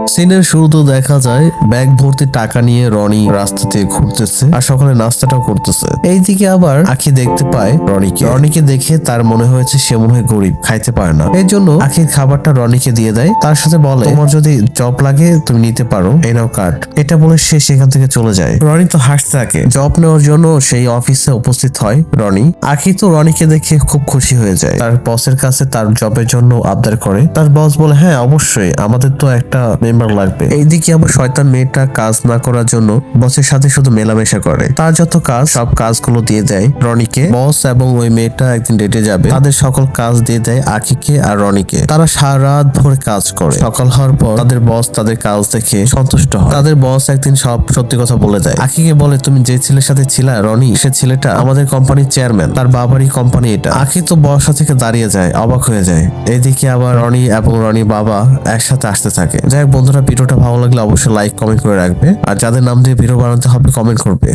সিনের শুরুতে দেখা যায় ব্যাগ ভর্তি টাকা নিয়ে রনি রাস্তা দিয়ে ঘুরতেছে আর সকালে নাস্তাটাও করতেছে। এইদিকে আবার আখি দেখতে পায় রনিকে দেখে তার মনে হয়েছে সে মনে হয় গরিব, খাইতে পারে না। এই জন্য আখির খাবারটা রনিকে দিয়ে দেয়, তার সাথে বলে তোমার যদি জব লাগে তুমি নিতে পারো, এই নাও কার্ড। এটা বলে সে সেখান থেকে চলে যায়। রনি তো হাসতে থাকে। জব নেওয়ার জন্য সেই অফিসে উপস্থিত হয় রনি। আখি তো রনিকে দেখে খুব খুশি হয়ে যায়, তার বসের কাছে তার জবের জন্য আবদার করে। তার বস বলে হ্যাঁ অবশ্যই, আমাদের তো একটা মেম্বার লাগবে। এইদিকে আবার শয়তান মেয়েটা কাজ না করার জন্য বসের সাথে শুধু মেলামেশা করে। তার যত কাজ সব কাজগুলো দিয়ে দেয় রনিকে। বস এবং ওই মেয়েটা একদিন ডেটে যাবে, তাদের সকল কাজ দিয়ে দেয় আখিকে আর রনিকে। তারা সারা রাত ভরে কাজ করে। সকাল হওয়ার পর তাদের বস তাদের কাজ দেখে সন্তুষ্ট হয়। তাদের বস একদিন সব সত্যি কথা বলে দেয়। আখিকে বলে তুমি যে ছেলের সাথে ছিলা রনি, সে ছেলেটা আমাদের কোম্পানির চেয়ারম্যান, তার বাবারই কোম্পানি এটা। আখি তো বর্ষা থেকে দাঁড়িয়ে যায়, অবাক হয়ে যায়। এদিকে আবার রনি এবং রনি বাবা একসাথে আসতে থাকে। যাই হোক বন্ধুরা, ভিডিওটা ভালো লাগলে অবশ্যই লাইক কমেন্ট করে রাখবে, আর যাদের নাম দিয়ে ভিডিও বানাতে হবে কমেন্ট করবে।